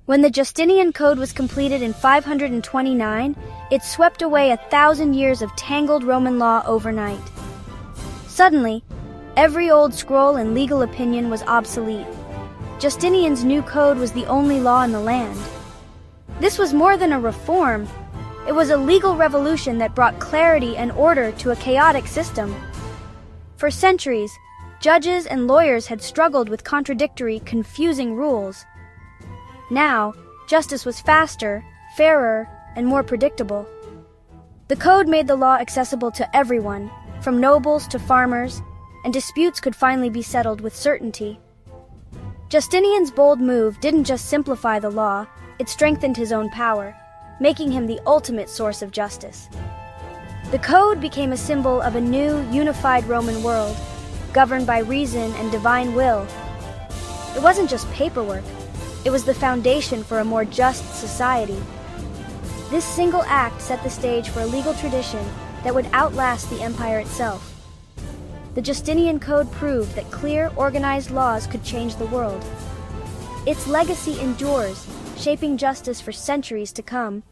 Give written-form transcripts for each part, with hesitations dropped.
When the Justinian Code was completed in 529, it swept away 1,000 years of tangled Roman law overnight. Suddenly, every old scroll and legal opinion was obsolete. Justinian's new code was the only law in the land. This was more than a reform. It was a legal revolution that brought clarity and order to a chaotic system. For centuries, judges and lawyers had struggled with contradictory, confusing rules. Now, justice was faster, fairer, and more predictable. The code made the law accessible to everyone, from nobles to farmers, and disputes could finally be settled with certainty. Justinian's bold move didn't just simplify the law, it strengthened his own power, making him the ultimate source of justice. The code became a symbol of a new, unified Roman world, governed by reason and divine will. It wasn't just paperwork, it was the foundation for a more just society. This single act set the stage for a legal tradition that would outlast the empire itself. The Justinian Code proved that clear, organized laws could change the world. Its legacy endures, shaping justice for centuries to come.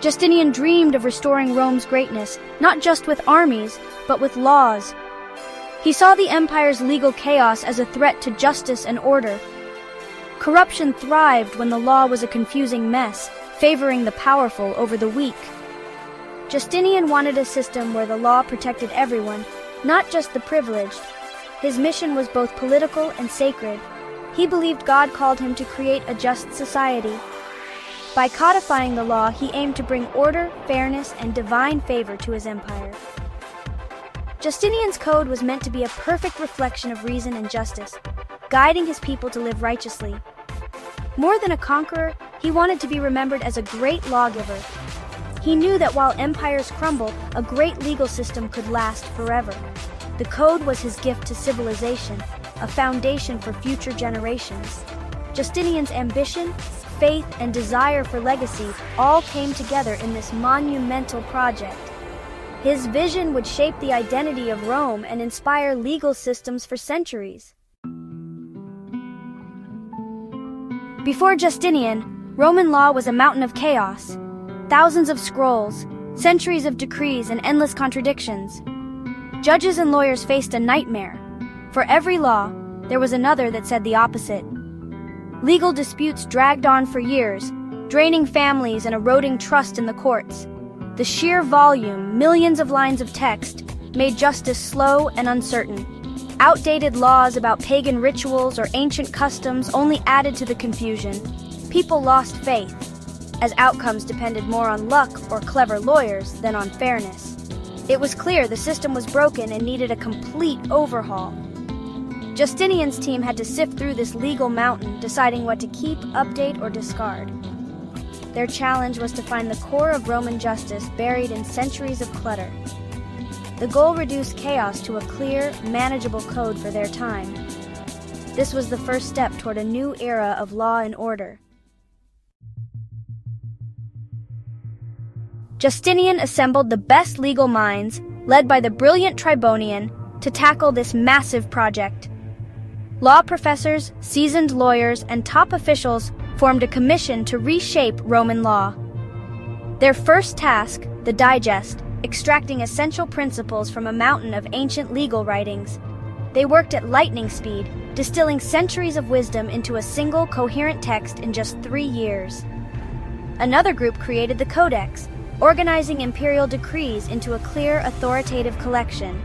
Justinian dreamed of restoring Rome's greatness, not just with armies, but with laws. He saw the empire's legal chaos as a threat to justice and order. Corruption thrived when the law was a confusing mess, favoring the powerful over the weak. Justinian wanted a system where the law protected everyone, not just the privileged. His mission was both political and sacred. He believed God called him to create a just society. By codifying the law, he aimed to bring order, fairness, and divine favor to his empire. Justinian's code was meant to be a perfect reflection of reason and justice, guiding his people to live righteously. More than a conqueror, he wanted to be remembered as a great lawgiver. He knew that while empires crumble, a great legal system could last forever. The code was his gift to civilization, a foundation for future generations. Justinian's ambition, faith, and desire for legacy all came together in this monumental project. His vision would shape the identity of Rome and inspire legal systems for centuries. Before Justinian, Roman law was a mountain of chaos. Thousands of scrolls, centuries of decrees, and endless contradictions. Judges and lawyers faced a nightmare. For every law, there was another that said the opposite. Legal disputes dragged on for years, draining families and eroding trust in the courts. The sheer volume, millions of lines of text, made justice slow and uncertain. Outdated laws about pagan rituals or ancient customs only added to the confusion. People lost faith, as outcomes depended more on luck or clever lawyers than on fairness. It was clear the system was broken and needed a complete overhaul. Justinian's team had to sift through this legal mountain, deciding what to keep, update, or discard. Their challenge was to find the core of Roman justice buried in centuries of clutter. The goal reduced chaos to a clear, manageable code for their time. This was the first step toward a new era of law and order. Justinian assembled the best legal minds, led by the brilliant Tribonian, to tackle this massive project. Law professors, seasoned lawyers, and top officials formed a commission to reshape Roman law. Their first task, the Digest, extracting essential principles from a mountain of ancient legal writings. They worked at lightning speed, distilling centuries of wisdom into a single coherent text in just 3 years. Another group created the Codex, organizing imperial decrees into a clear, authoritative collection.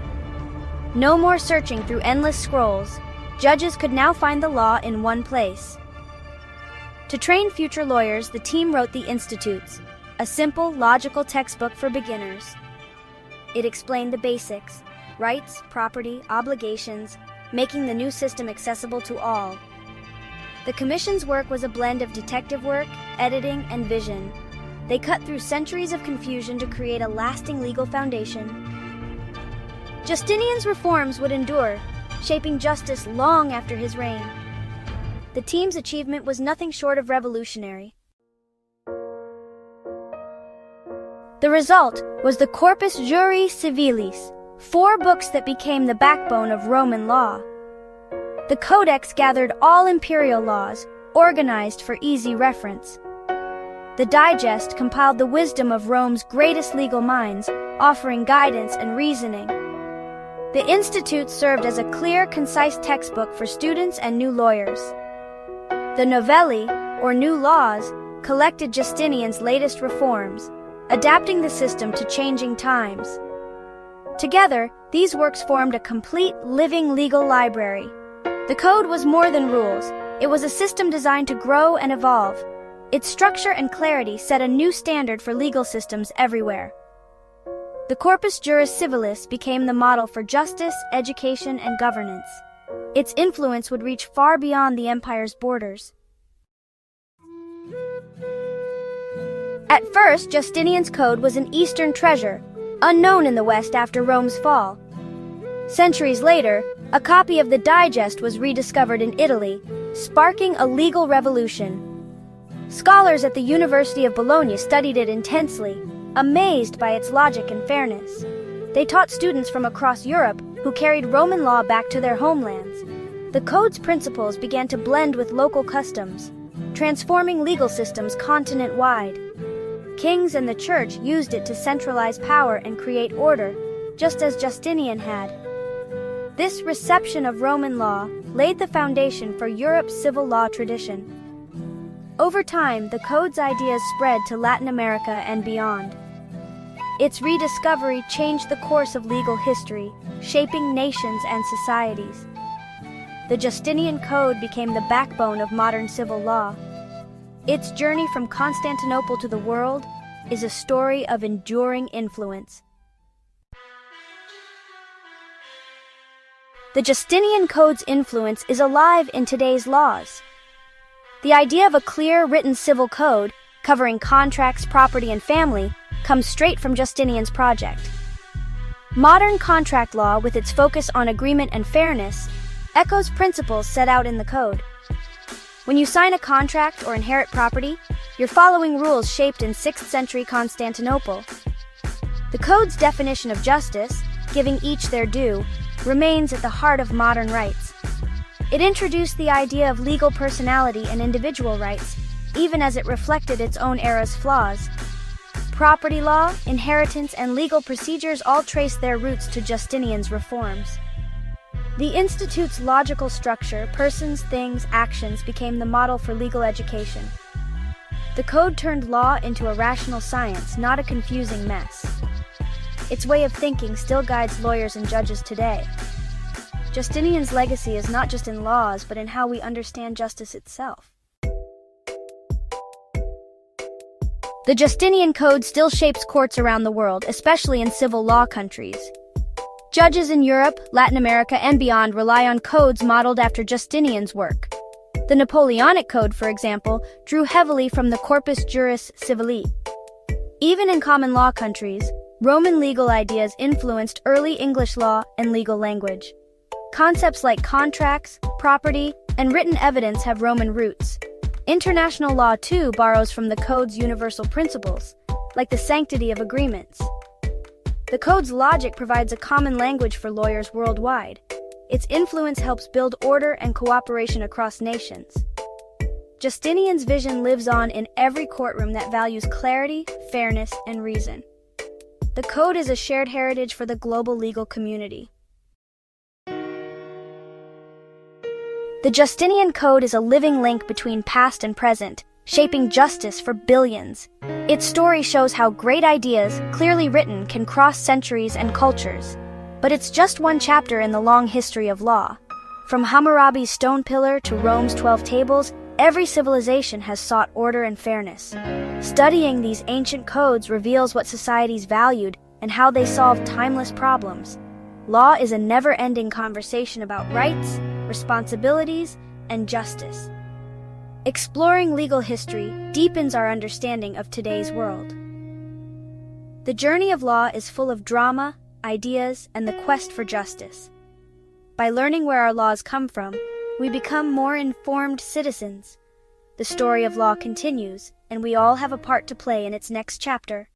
No more searching through endless scrolls. Judges could now find the law in one place. To train future lawyers, the team wrote the Institutes, a simple, logical textbook for beginners. It explained the basics: rights, property, obligations, making the new system accessible to all. The commission's work was a blend of detective work, editing, and vision. They cut through centuries of confusion to create a lasting legal foundation. Justinian's reforms would endure, shaping justice long after his reign. The team's achievement was nothing short of revolutionary. The result was the Corpus Juris Civilis, 4 books that became the backbone of Roman law. The Codex gathered all imperial laws, organized for easy reference. The Digest compiled the wisdom of Rome's greatest legal minds, offering guidance and reasoning. The Institute served as a clear, concise textbook for students and new lawyers. The Novelli, or New Laws, collected Justinian's latest reforms, adapting the system to changing times. Together, these works formed a complete, living legal library. The Code was more than rules. It was a system designed to grow and evolve. Its structure and clarity set a new standard for legal systems everywhere. The Corpus Juris Civilis became the model for justice, education, and governance. Its influence would reach far beyond the empire's borders. At first, Justinian's Code was an Eastern treasure, unknown in the West after Rome's fall. Centuries later, a copy of the Digest was rediscovered in Italy, sparking a legal revolution. Scholars at the University of Bologna studied it intensely, amazed by its logic and fairness. They taught students from across Europe who carried Roman law back to their homelands. The Code's principles began to blend with local customs, transforming legal systems continent-wide. Kings and the church used it to centralize power and create order, just as Justinian had. This reception of Roman law laid the foundation for Europe's civil law tradition. Over time, the Code's ideas spread to Latin America and beyond. Its rediscovery changed the course of legal history, shaping nations and societies. The Justinian Code became the backbone of modern civil law. Its journey from Constantinople to the world is a story of enduring influence. The Justinian Code's influence is alive in today's laws. The idea of a clear, written civil code, covering contracts, property, and family, comes straight from Justinian's project. Modern contract law, with its focus on agreement and fairness, echoes principles set out in the Code. When you sign a contract or inherit property, you're following rules shaped in 6th century Constantinople. The Code's definition of justice, giving each their due, remains at the heart of modern rights. It introduced the idea of legal personality and individual rights, even as it reflected its own era's flaws. Property law, inheritance, and legal procedures all trace their roots to Justinian's reforms. The Institute's logical structure, persons, things, actions, became the model for legal education. The Code turned law into a rational science, not a confusing mess. Its way of thinking still guides lawyers and judges today. Justinian's legacy is not just in laws, but in how we understand justice itself. The Justinian Code still shapes courts around the world, especially in civil law countries. Judges in Europe, Latin America, and beyond rely on codes modeled after Justinian's work. The Napoleonic Code, for example, drew heavily from the Corpus Juris Civilis. Even in common law countries, Roman legal ideas influenced early English law and legal language. Concepts like contracts, property, and written evidence have Roman roots. International law, too, borrows from the Code's universal principles, like the sanctity of agreements. The Code's logic provides a common language for lawyers worldwide. Its influence helps build order and cooperation across nations. Justinian's vision lives on in every courtroom that values clarity, fairness, and reason. The Code is a shared heritage for the global legal community. The Justinian Code is a living link between past and present, shaping justice for billions. Its story shows how great ideas, clearly written, can cross centuries and cultures. But it's just one chapter in the long history of law. From Hammurabi's stone pillar to Rome's 12 tables, every civilization has sought order and fairness. Studying these ancient codes reveals what societies valued and how they solved timeless problems. Law is a never-ending conversation about rights, responsibilities, and justice. Exploring legal history deepens our understanding of today's world. The journey of law is full of drama, ideas, and the quest for justice. By learning where our laws come from, we become more informed citizens. The story of law continues, and we all have a part to play in its next chapter.